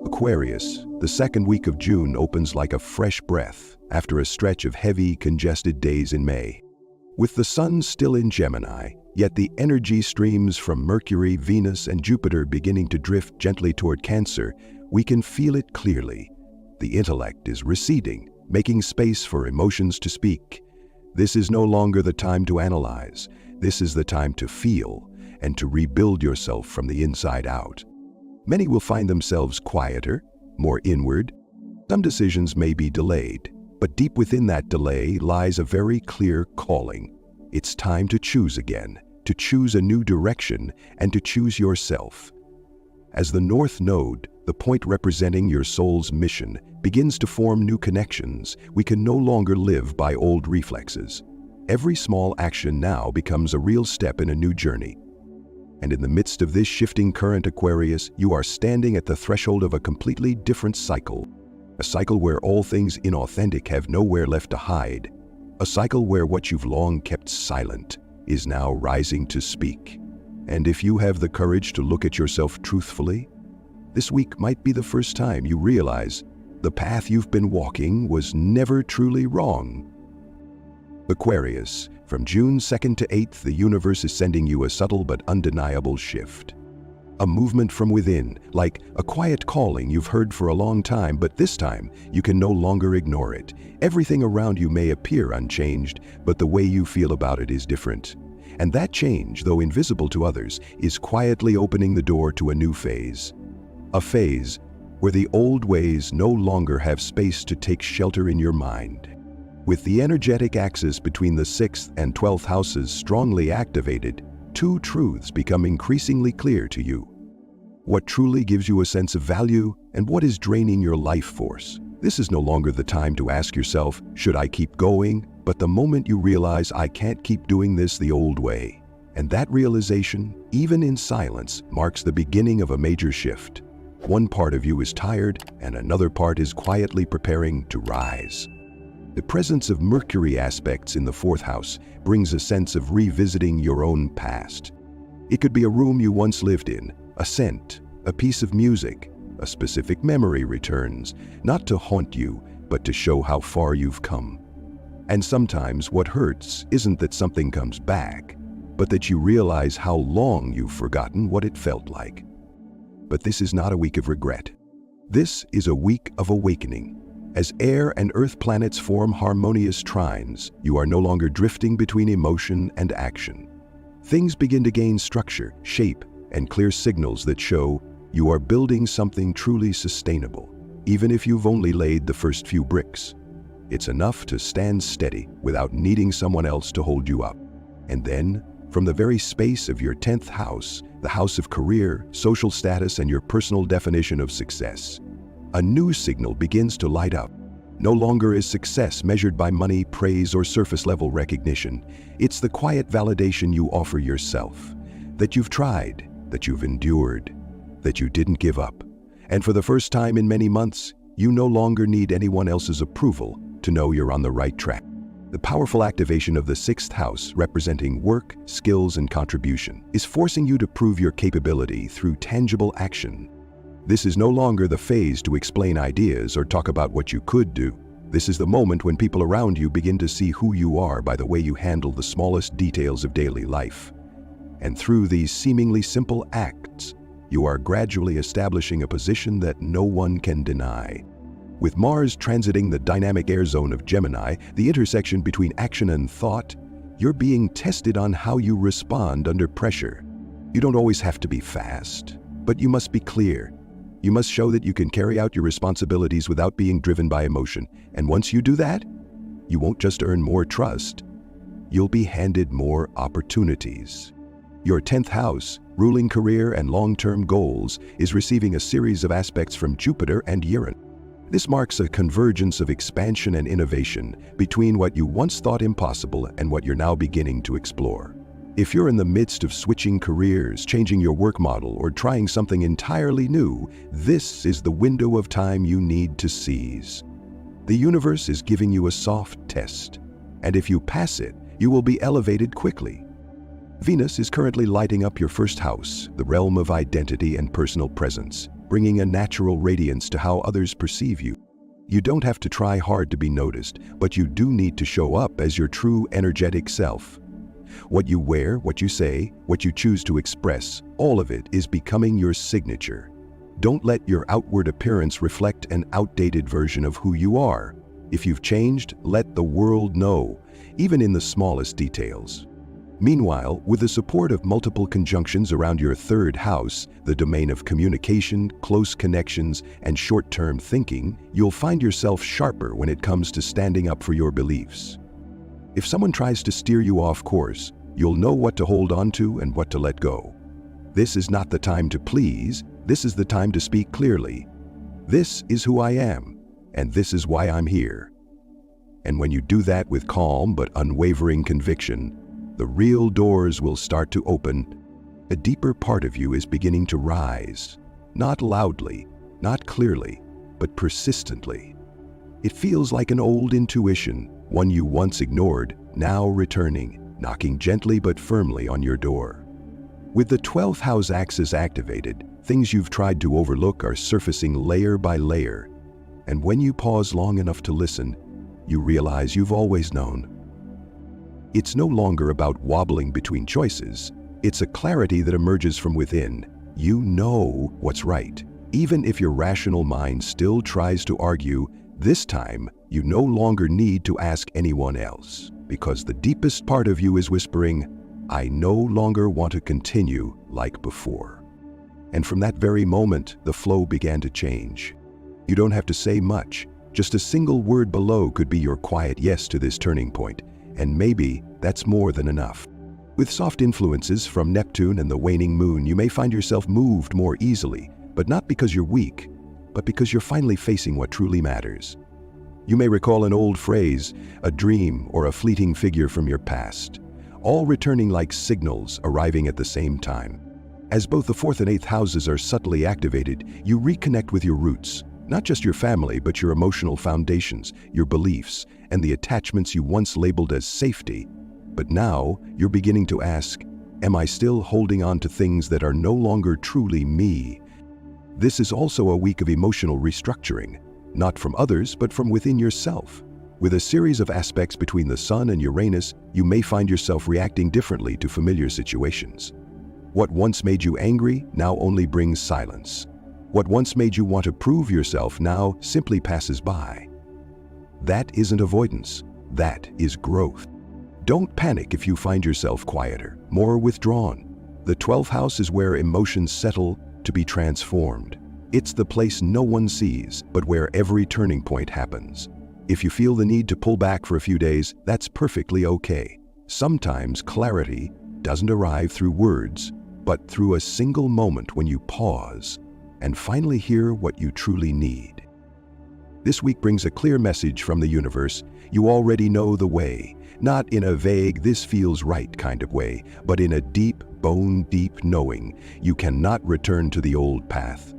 Aquarius, the second week of June opens like a fresh breath after a stretch of heavy, congested days in May. With the sun still in Gemini, yet the energy streams from Mercury, Venus, and Jupiter beginning to drift gently toward Cancer, we can feel it clearly. The intellect is receding, making space for emotions to speak. This is no longer the time to analyze. This is the time to feel and to rebuild yourself from the inside out. Many will find themselves quieter, more inward. Some decisions may be delayed, but deep within that delay lies a very clear calling. It's time to choose again, to choose a new direction, and to choose yourself. As the North Node, the point representing your soul's mission, begins to form new connections, we can no longer live by old reflexes. Every small action now becomes a real step in a new journey. And in the midst of this shifting current, Aquarius, you are standing at the threshold of a completely different cycle. A cycle where all things inauthentic have nowhere left to hide. A cycle where what you've long kept silent is now rising to speak. And if you have the courage to look at yourself truthfully, this week might be the first time you realize the path you've been walking was never truly wrong. Aquarius, from June 2nd to 8th, the universe is sending you a subtle but undeniable shift. A movement from within, like a quiet calling you've heard for a long time, but this time you can no longer ignore it. Everything around you may appear unchanged, but the way you feel about it is different. And that change, though invisible to others, is quietly opening the door to a new phase. A phase where the old ways no longer have space to take shelter in your mind. With the energetic axis between the 6th and 12th houses strongly activated, two truths become increasingly clear to you. What truly gives you a sense of value and what is draining your life force. This is no longer the time to ask yourself, should I keep going? But the moment you realize I can't keep doing this the old way. And that realization, even in silence, marks the beginning of a major shift. One part of you is tired and another part is quietly preparing to rise. The presence of Mercury aspects in the 4th house brings a sense of revisiting your own past. It could be a room you once lived in, a scent, a piece of music, a specific memory returns, not to haunt you, but to show how far you've come. And sometimes what hurts isn't that something comes back, but that you realize how long you've forgotten what it felt like. But this is not a week of regret. This is a week of awakening. As air and earth planets form harmonious trines, you are no longer drifting between emotion and action. Things begin to gain structure, shape, and clear signals that show you are building something truly sustainable, even if you've only laid the first few bricks. It's enough to stand steady without needing someone else to hold you up. And then, from the very space of your 10th house, the house of career, social status, and your personal definition of success, a new signal begins to light up. No longer is success measured by money, praise, or surface-level recognition. It's the quiet validation you offer yourself, that you've tried, that you've endured, that you didn't give up. And for the first time in many months, you no longer need anyone else's approval to know you're on the right track. The powerful activation of the 6th house, representing work, skills, and contribution, is forcing you to prove your capability through tangible action. This is no longer the phase to explain ideas or talk about what you could do. This is the moment when people around you begin to see who you are by the way you handle the smallest details of daily life. And through these seemingly simple acts, you are gradually establishing a position that no one can deny. With Mars transiting the dynamic air zone of Gemini, the intersection between action and thought, you're being tested on how you respond under pressure. You don't always have to be fast, but you must be clear. You must show that you can carry out your responsibilities without being driven by emotion. And once you do that, you won't just earn more trust, you'll be handed more opportunities. Your 10th house, ruling career and long-term goals, is receiving a series of aspects from Jupiter and Uranus. This marks a convergence of expansion and innovation between what you once thought impossible and what you're now beginning to explore. If you're in the midst of switching careers, changing your work model, or trying something entirely new, this is the window of time you need to seize. The universe is giving you a soft test, and if you pass it, you will be elevated quickly. Venus is currently lighting up your 1st house, the realm of identity and personal presence. bringing a natural radiance to how others perceive you. You don't have to try hard to be noticed, but you do need to show up as your true energetic self. What you wear, what you say, what you choose to express, all of it is becoming your signature. Don't let your outward appearance reflect an outdated version of who you are. If you've changed, let the world know, even in the smallest details. Meanwhile, with the support of multiple conjunctions around your third house, the domain of communication, close connections, and short-term thinking, you'll find yourself sharper when it comes to standing up for your beliefs. If someone tries to steer you off course, you'll know what to hold on to and what to let go. This is not the time to please, this is the time to speak clearly. This is who I am, and this is why I'm here. And when you do that with calm but unwavering conviction, the real doors will start to open. A deeper part of you is beginning to rise, not loudly, not clearly, but persistently. It feels like an old intuition, one you once ignored, now returning, knocking gently but firmly on your door. With the 12th house axis activated, things you've tried to overlook are surfacing layer by layer. And when you pause long enough to listen, you realize you've always known. It's no longer about wobbling between choices. It's a clarity that emerges from within. You know what's right. Even if your rational mind still tries to argue, this time you no longer need to ask anyone else, because the deepest part of you is whispering, I no longer want to continue like before. And from that very moment, the flow began to change. You don't have to say much. Just a single word below could be your quiet yes to this turning point. And maybe that's more than enough. With soft influences from Neptune and the waning moon, you may find yourself moved more easily, but not because you're weak, but because you're finally facing what truly matters. You may recall an old phrase, a dream, or a fleeting figure from your past, all returning like signals arriving at the same time. As both the 4th and 8th houses are subtly activated, you reconnect with your roots, not just your family, but your emotional foundations, your beliefs, and the attachments you once labeled as safety. But now, you're beginning to ask, am I still holding on to things that are no longer truly me? This is also a week of emotional restructuring, not from others, but from within yourself. With a series of aspects between the Sun and Uranus, you may find yourself reacting differently to familiar situations. What once made you angry now only brings silence. What once made you want to prove yourself now simply passes by. That isn't avoidance, that is growth. Don't panic if you find yourself quieter, more withdrawn. The 12th house is where emotions settle to be transformed. It's the place no one sees, but where every turning point happens. If you feel the need to pull back for a few days, that's perfectly okay. Sometimes clarity doesn't arrive through words, but through a single moment when you pause and finally hear what you truly need. This week brings a clear message from the universe. You already know the way, not in a vague, this feels right kind of way, but in a deep, bone-deep knowing you cannot return to the old path.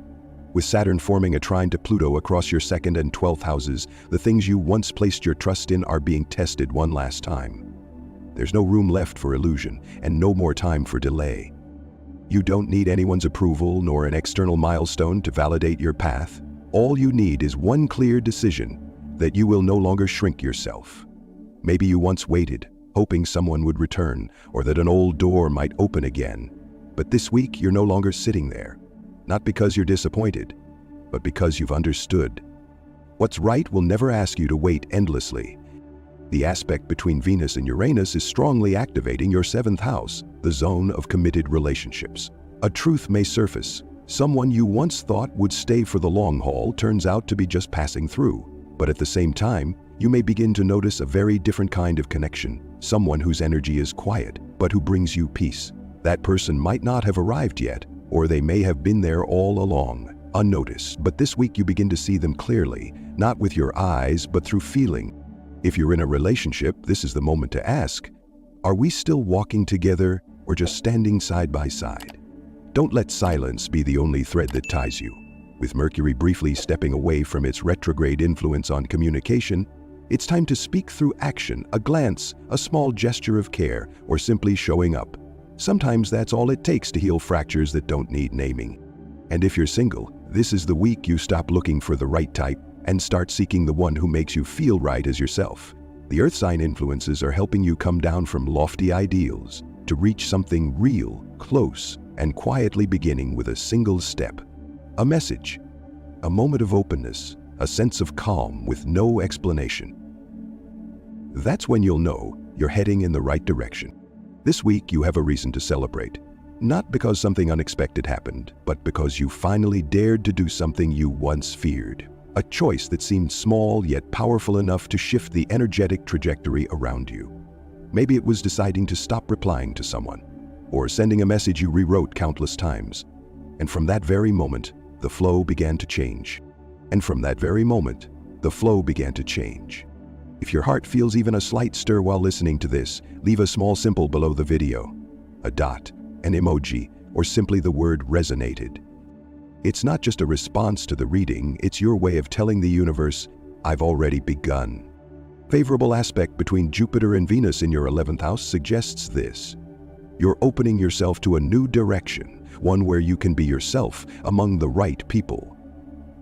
With Saturn forming a trine to Pluto across your 2nd and 12th houses, the things you once placed your trust in are being tested one last time. There's no room left for illusion, and no more time for delay. You don't need anyone's approval nor an external milestone to validate your path. All you need is one clear decision that you will no longer shrink yourself. Maybe you once waited, hoping someone would return or that an old door might open again. But this week, you're no longer sitting there. Not because you're disappointed, but because you've understood. What's right will never ask you to wait endlessly. The aspect between Venus and Uranus is strongly activating your 7th house, the zone of committed relationships. A truth may surface. Someone you once thought would stay for the long haul turns out to be just passing through. But at the same time, you may begin to notice a very different kind of connection, someone whose energy is quiet, but who brings you peace. That person might not have arrived yet, or they may have been there all along, unnoticed. But this week you begin to see them clearly, not with your eyes, but through feeling. If you're in a relationship, this is the moment to ask, are we still walking together or just standing side by side? Don't let silence be the only thread that ties you. With Mercury briefly stepping away from its retrograde influence on communication, it's time to speak through action, a glance, a small gesture of care, or simply showing up. Sometimes that's all it takes to heal fractures that don't need naming. And if you're single, This is the week you stop looking for the right type and start seeking the one who makes you feel right as yourself. The earth sign influences are helping you come down from lofty ideals to reach something real, close, and quietly beginning with a single step. A message, a moment of openness, a sense of calm with no explanation. That's when you'll know you're heading in the right direction. This week you have a reason to celebrate. Not because something unexpected happened, but because you finally dared to do something you once feared. A choice that seemed small yet powerful enough to shift the energetic trajectory around you. Maybe it was deciding to stop replying to someone, or sending a message you rewrote countless times. And from that very moment, the flow began to change. And from that very moment, the flow began to change. If your heart feels even a slight stir while listening to this, leave a small symbol below the video. A dot, an emoji, or simply the word resonated. It's not just a response to the reading, it's your way of telling the universe, I've already begun. Favorable aspect between Jupiter and Venus in your 11th house suggests this. You're opening yourself to a new direction, one where you can be yourself among the right people.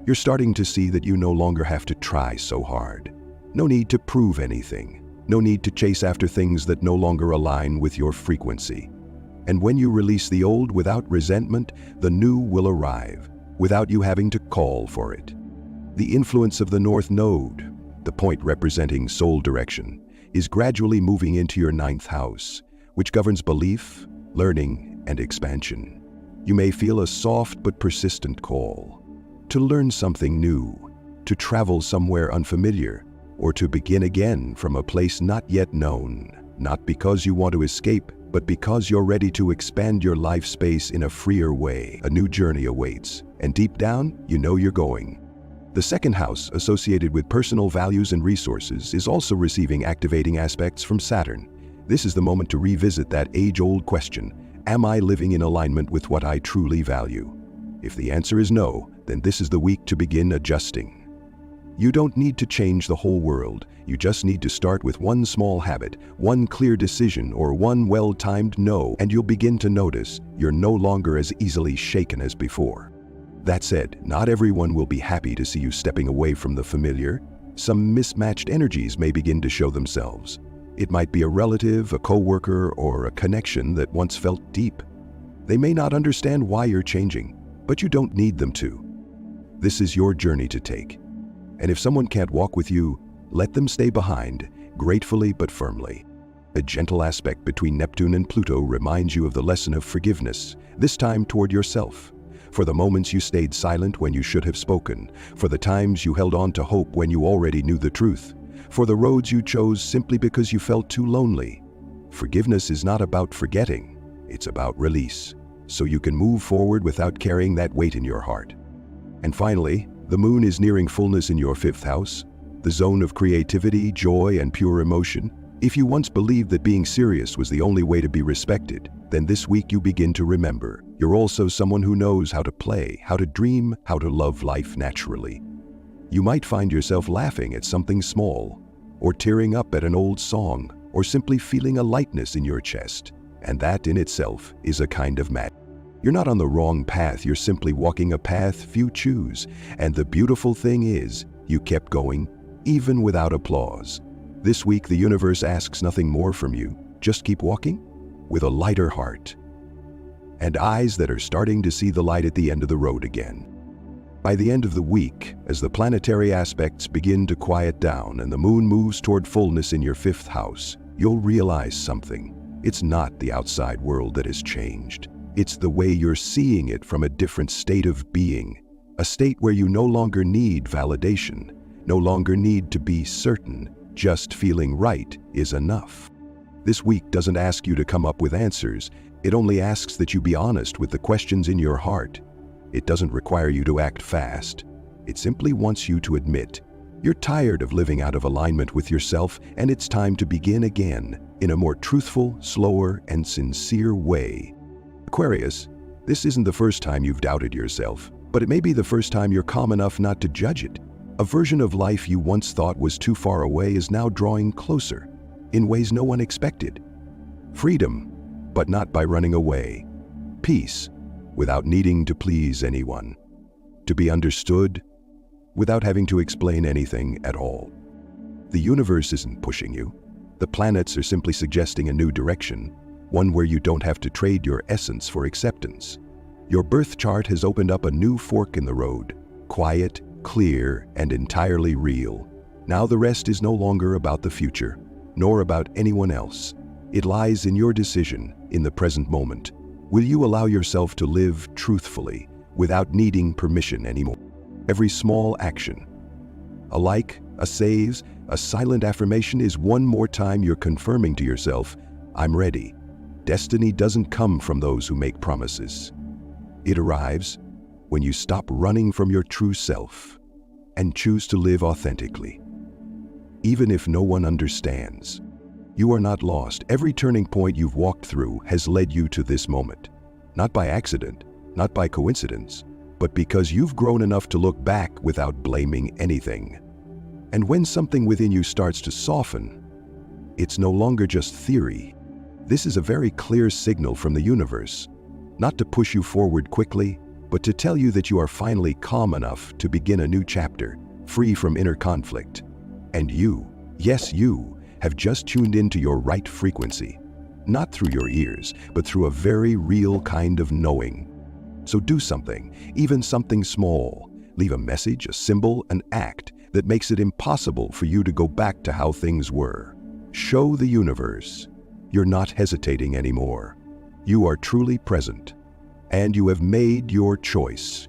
You're starting to see that you no longer have to try so hard. No need to prove anything. No need to chase after things that no longer align with your frequency. And when you release the old without resentment, the new will arrive, without you having to call for it. The influence of the North Node, the point representing soul direction, is gradually moving into your 9th house, which governs belief, learning, and expansion. You may feel a soft but persistent call to learn something new, to travel somewhere unfamiliar, or to begin again from a place not yet known, not because you want to escape, but because you're ready to expand your life space in a freer way. A new journey awaits, and deep down, you know you're going. The 2nd house, associated with personal values and resources, is also receiving activating aspects from Saturn. This is the moment to revisit that age-old question, am I living in alignment with what I truly value? If the answer is no, then this is the week to begin adjusting. You don't need to change the whole world. You just need to start with one small habit, one clear decision, or one well-timed no, and you'll begin to notice you're no longer as easily shaken as before. That said, not everyone will be happy to see you stepping away from the familiar. Some mismatched energies may begin to show themselves. It might be a relative, a coworker, or a connection that once felt deep. They may not understand why you're changing, but you don't need them to. This is your journey to take. And if someone can't walk with you, let them stay behind, gratefully but firmly. A gentle aspect between Neptune and Pluto reminds you of the lesson of forgiveness, this time toward yourself. For the moments you stayed silent when you should have spoken, for the times you held on to hope when you already knew the truth, for the roads you chose simply because you felt too lonely. Forgiveness is not about forgetting, it's about release, so you can move forward without carrying that weight in your heart. And finally, the moon is nearing fullness in your 5th house, the zone of creativity, joy, and pure emotion. If you once believed that being serious was the only way to be respected, then this week you begin to remember you're also someone who knows how to play, how to dream, how to love life naturally. You might find yourself laughing at something small, or tearing up at an old song, or simply feeling a lightness in your chest, and that in itself is a kind of magic. You're not on the wrong path, you're simply walking a path few choose, and the beautiful thing is, you kept going, even without applause. This week the universe asks nothing more from you, just keep walking, with a lighter heart, and eyes that are starting to see the light at the end of the road again. By the end of the week, as the planetary aspects begin to quiet down and the moon moves toward fullness in your 5th house, you'll realize something. It's not the outside world that has changed. It's the way you're seeing it from a different state of being, a state where you no longer need validation, no longer need to be certain, just feeling right is enough. This week doesn't ask you to come up with answers, it only asks that you be honest with the questions in your heart. It doesn't require you to act fast, it simply wants you to admit you're tired of living out of alignment with yourself and it's time to begin again in a more truthful, slower, and sincere way. Aquarius, this isn't the first time you've doubted yourself, but it may be the first time you're calm enough not to judge it. A version of life you once thought was too far away is now drawing closer, in ways no one expected. Freedom, but not by running away. Peace, without needing to please anyone. to be understood without having to explain anything at all. The universe isn't pushing you. The planets are simply suggesting a new direction, one where you don't have to trade your essence for acceptance. Your birth chart has opened up a new fork in the road, quiet, clear, and entirely real. Now the rest is no longer about the future, nor about anyone else. It lies in your decision, in the present moment. Will you allow yourself to live truthfully, without needing permission anymore? Every small action, a like, a save, a silent affirmation is one more time you're confirming to yourself, I'm ready. Destiny doesn't come from those who make promises. It arrives when you stop running from your true self and choose to live authentically. Even if no one understands, you are not lost. Every turning point you've walked through has led you to this moment. Not by accident, not by coincidence, but because you've grown enough to look back without blaming anything. And when something within you starts to soften, it's no longer just theory. This is a very clear signal from the universe, not to push you forward quickly, but to tell you that you are finally calm enough to begin a new chapter, free from inner conflict. And you, yes you, have just tuned into your right frequency, not through your ears, but through a very real kind of knowing. So do something, even something small. Leave a message, a symbol, an act that makes it impossible for you to go back to how things were. Show the universe you're not hesitating anymore. You are truly present, and you have made your choice.